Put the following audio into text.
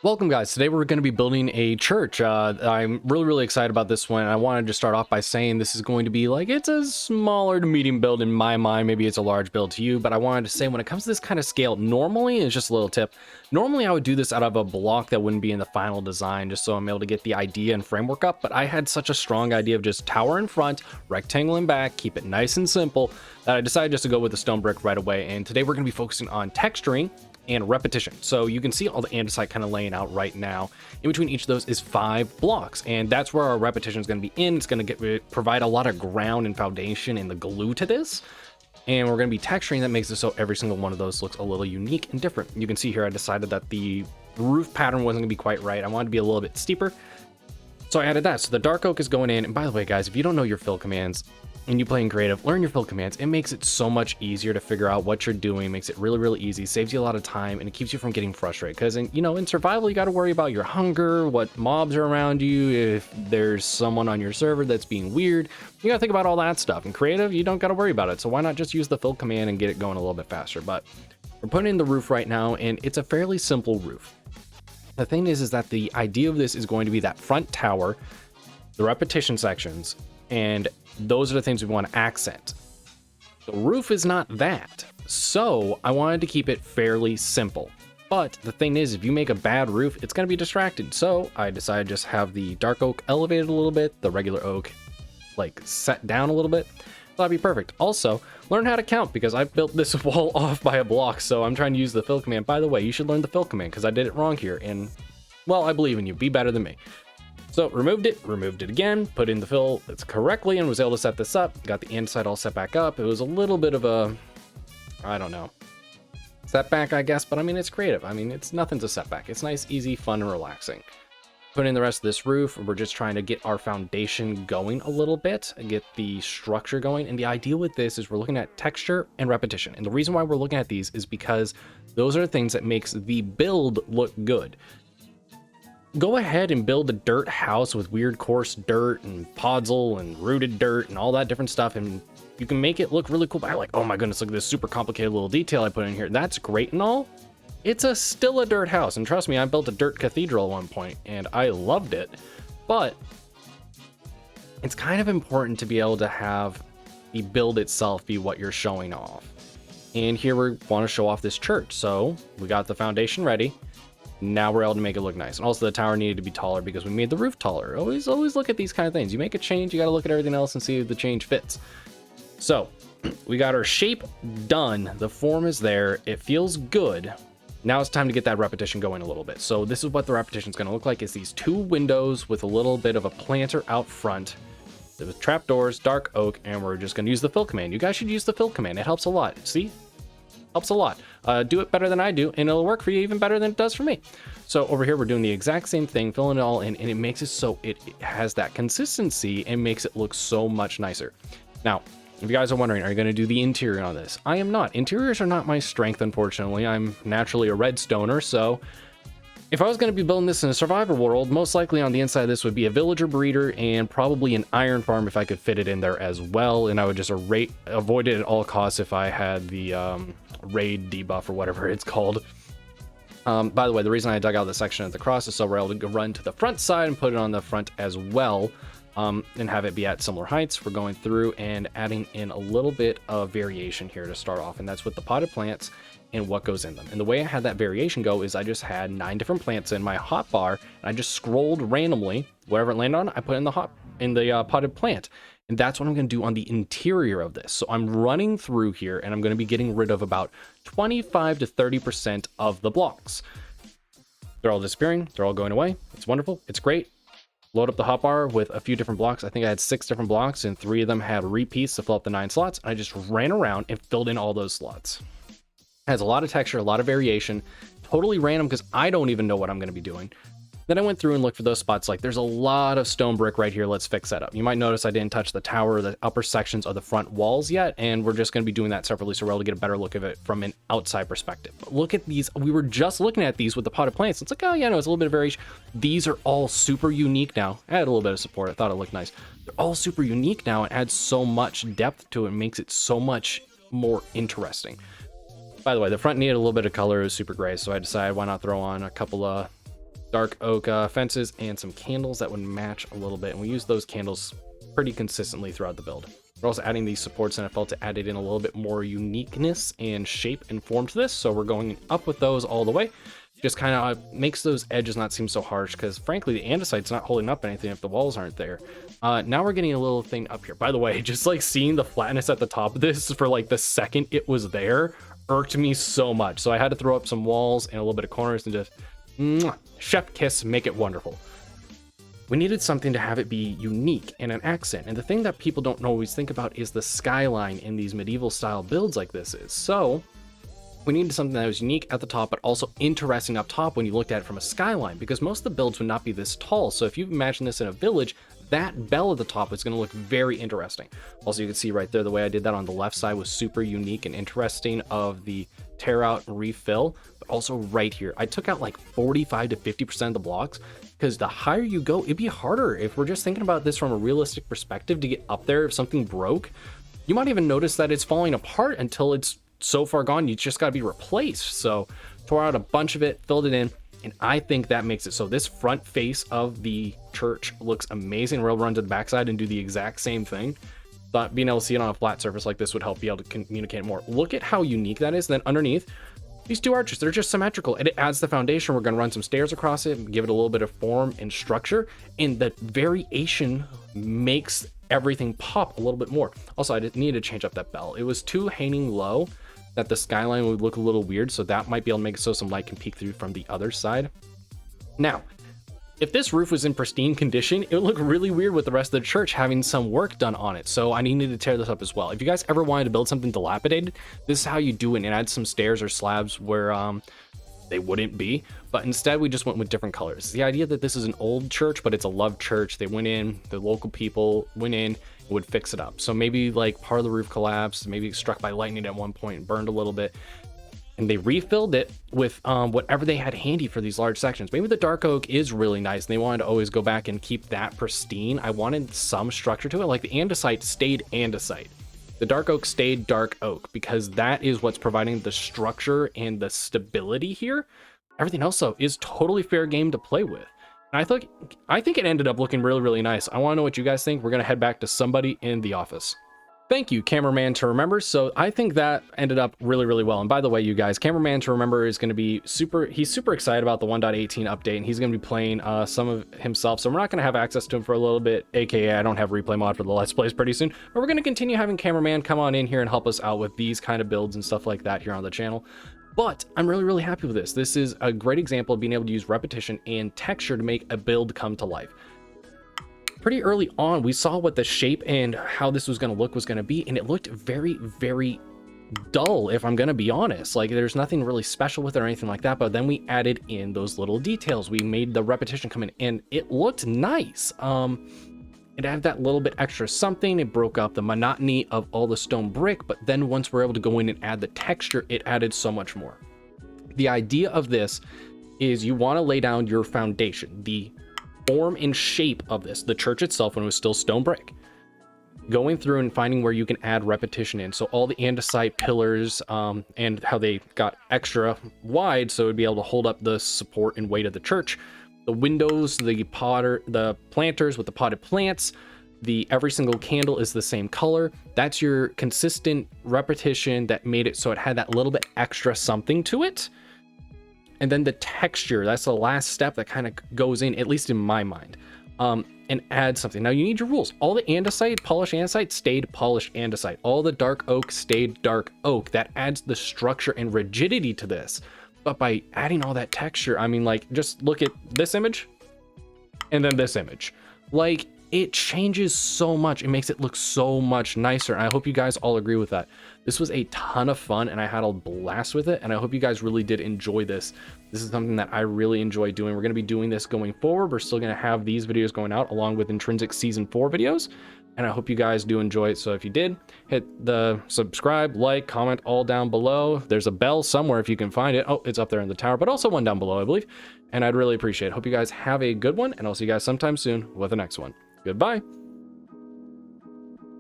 Welcome guys, today we're going to be building a church. I'm really excited about this one. I wanted to start off by saying this is going to be like, it's a smaller to medium build in my mind, maybe it's a large build to you, but I wanted to say when it comes to this kind of scale, normally, it's just a little tip, normally I would do this out of a block that wouldn't be in the final design just so I'm able to get the idea and framework up, but I had such a strong idea of just tower in front, rectangle in back, keep it nice and simple, that I decided just to go with the stone brick right away. And today we're going to be focusing on texturing and repetition. So you can see all the andesite kind of laying out right now. In between each of those is 5 blocks, and that's where our repetition is going to be in. It's going to provide a lot of ground and foundation and the glue to this. And we're going to be texturing that makes it so every single one of those looks a little unique and different. You can see here I decided that the roof pattern wasn't going to be quite right. I wanted to be a little bit steeper. So I added that. So the dark oak is going in. And by the way, guys, if you don't know your fill commands, and you play in creative, learn your fill commands. It makes it so much easier to figure out what you're doing, makes it really easy, saves you a lot of time, and it keeps you from getting frustrated. Because in survival, you got to worry about your hunger, what mobs are around you, if there's someone on your server that's being weird. You got to think about all that stuff. In creative, you don't got to worry about it. So why not just use the fill command and get it going a little bit faster? But we're putting in the roof right now, and it's a fairly simple roof. The thing is that the idea of this is going to be that front tower, the repetition sections, and those are the things we want to accent. The roof is not that, so I wanted to keep it fairly simple. But the thing is, if you make a bad roof, it's going to be distracted. So I decided to just have the dark oak elevated a little bit, the regular oak like set down a little bit. That'd be perfect. Also, learn how to count because I built this wall off by a block, so I'm trying to use the fill command. By the way, you should learn the fill command because I did it wrong here, and well, I believe in you. Be better than me. So removed it again, put in the fill that's correctly, and was able to set this up. Got the andesite all set back up. It was a little bit of a, I don't know, setback, I guess, but I mean, it's creative. I mean, nothing's a setback. It's nice, easy, fun, and relaxing. Put in the rest of this roof. We're just trying to get our foundation going a little bit and get the structure going. And the idea with this is we're looking at texture and repetition. And the reason why we're looking at these is because those are the things that makes the build look good. Go ahead and build a dirt house with weird coarse dirt and podzol and rooted dirt and all that different stuff, and you can make it look really cool by like, oh my goodness, look at this super complicated little detail I put in here. That's great and all. It's still a dirt house, and trust me, I built a dirt cathedral at one point and I loved it. But it's kind of important to be able to have the build itself be what you're showing off. And here we want to show off this church. So we got the foundation ready. Now we're able to make it look nice. And also the tower needed to be taller because we made the roof taller. Always look at these kind of things. You make a change, you got to look at everything else and see if the change fits. So we got our shape done. The form is there. It feels good. Now it's time to get that repetition going a little bit. So this is what the repetition is going to look like. It's these 2 windows with a little bit of a planter out front. With trapdoors, dark oak, and we're just going to use the fill command. You guys should use the fill command. It helps a lot. See? Helps a lot. Do it better than I do, and it'll work for you even better than it does for me. So over here, we're doing the exact same thing, filling it all in, and it makes it so it has that consistency and makes it look so much nicer. Now, if you guys are wondering, are you going to do the interior on this? I am not. Interiors are not my strength, unfortunately. I'm naturally a redstoner, so if I was going to be building this in a survivor world, most likely on the inside of this would be a villager breeder and probably an iron farm if I could fit it in there as well, and I would just avoid it at all costs if I had the raid debuff or whatever it's called. By the way, the reason I dug out the section at the cross is so we're able to run to the front side and put it on the front as well, and have it be at similar heights. We're going through and adding in a little bit of variation here to start off, and that's with the potted plants and what goes in them. And the way I had that variation go is I just had 9 different plants in my hotbar, and I just scrolled randomly whatever it landed on. I put in the potted plant. And that's what I'm going to do on the interior of this. So I'm running through here and I'm going to be getting rid of about 25 to 30% of the blocks. They're all disappearing. They're all going away. It's wonderful. It's great. Load up the hotbar with a few different blocks. I think I had 6 different blocks and 3 of them had repeats to fill up the 9 slots. And I just ran around and filled in all those slots. It has a lot of texture, a lot of variation, totally random because I don't even know what I'm going to be doing. Then I went through and looked for those spots like there's a lot of stone brick right here. Let's fix that up. You might notice I didn't touch the tower or the upper sections of the front walls yet, and we're just going to be doing that separately so we're able to get a better look of it from an outside perspective. But look at these. We were just looking at these with the potted plants. It's like, oh yeah, no, it's a little bit of variation. These are all super unique now. I had a little bit of support. I thought it looked nice. They're all super unique now and adds so much depth to it and makes it so much more interesting. By the way, the front needed a little bit of color. It was super gray, so I decided why not throw on a couple of dark oak fences and some candles that would match a little bit. And we use those candles pretty consistently throughout the build. We're also adding these supports, and I felt to add it in a little bit more uniqueness and shape and form to this. So we're going up with those all the way. Just kind of makes those edges not seem so harsh, because frankly, the andesite's not holding up anything if the walls aren't there. Now we're getting a little thing up here. By the way, just like seeing the flatness at the top of this for like the second it was there irked me so much. So I had to throw up some walls and a little bit of corners and just chef kiss, make it wonderful. We needed something to have it be unique and an accent. And the thing that people don't always think about is the skyline in these medieval style builds like this is. So we needed something that was unique at the top, but also interesting up top when you looked at it from a skyline, because most of the builds would not be this tall. So if you imagine this in a village, that bell at the top is going to look very interesting. Also, you can see right there, the way I did that on the left side was super unique and interesting of the tear out and refill, but also right here, I took out like 45 to 50% of the blocks, because the higher you go, it'd be harder. If we're just thinking about this from a realistic perspective to get up there, if something broke, you might even notice that it's falling apart until it's so far gone, you just got to be replaced. So tore out a bunch of it, filled it in, and I think that makes it so this front face of the church looks amazing. We'll run to the backside and do the exact same thing. Thought being able to see it on a flat surface like this would help be able to communicate more. Look at how unique that is. Then underneath, these two arches, they're just symmetrical, and it adds the foundation. We're going to run some stairs across it and give it a little bit of form and structure, and the variation makes everything pop a little bit more. Also, I didn't need to change up that bell. It was too hanging low that the skyline would look a little weird, so that might be able to make it so some light can peek through from the other side. Now, if this roof was in pristine condition, it would look really weird with the rest of the church having some work done on it. So I needed to tear this up as well. If you guys ever wanted to build something dilapidated, this is how you do it, and add some stairs or slabs where they wouldn't be, but instead we just went with different colors. The idea that this is an old church, but it's a loved church. They went in, the local people went in, would fix it up. So maybe like part of the roof collapsed, maybe struck by lightning at one point and burned a little bit, and they refilled it with whatever they had handy for these large sections. Maybe the dark oak is really nice and they wanted to always go back and keep that pristine. I wanted some structure to it. Like the andesite stayed andesite, the dark oak stayed dark oak, because that is what's providing the structure and the stability here. Everything else though is totally fair game to play with. And I think it ended up looking really, really nice. I want to know what you guys think. We're going to head back to somebody in the office. Thank you, Cameraman to Remember. So I think that ended up really, really well. And by the way, you guys, Cameraman to Remember is going to be he's super excited about the 1.18 update, and he's going to be playing some of himself. So we're not going to have access to him for a little bit, aka I don't have replay mod for the Let's Plays pretty soon, but we're going to continue having Cameraman come on in here and help us out with these kind of builds and stuff like that here on the channel. But I'm really, really happy with this. This is a great example of being able to use repetition and texture to make a build come to life. Pretty early on, we saw what the shape and how this was going to look was going to be, and it looked very, very dull, if I'm going to be honest. Like, there's nothing really special with it or anything like that, but then we added in those little details. We made the repetition come in, and it looked nice. It added that little bit extra something. It broke up the monotony of all the stone brick, but then once we're able to go in and add the texture, it added so much more. The idea of this is you want to lay down your foundation, the form and shape of this, the church itself when it was still stone brick, going through and finding where you can add repetition in. So all the andesite pillars and how they got extra wide so it'd be able to hold up the support and weight of the church. The windows, the planters with the potted plants, every single candle is the same color. That's your consistent repetition that made it so it had that little bit extra something to it. And then the texture, that's the last step that kind of goes in, at least in my mind, and add something. Now you need your rules. All the andesite, polished andesite stayed polished andesite. All the dark oak stayed dark oak. That adds the structure and rigidity to this. But by adding all that texture, I mean, like, just look at this image and then this image. Like, it changes so much. It makes it look so much nicer. And I hope you guys all agree with that. This was a ton of fun and I had a blast with it. And I hope you guys really did enjoy this. This is something that I really enjoy doing. We're going to be doing this going forward. We're still going to have these videos going out along with Intrinsic Season 4 videos. And I hope you guys do enjoy it. So if you did, hit the subscribe, like, comment all down below. There's a bell somewhere if you can find it. Oh, it's up there in the tower, but also one down below, I believe. And I'd really appreciate it. Hope you guys have a good one, and I'll see you guys sometime soon with the next one. Goodbye.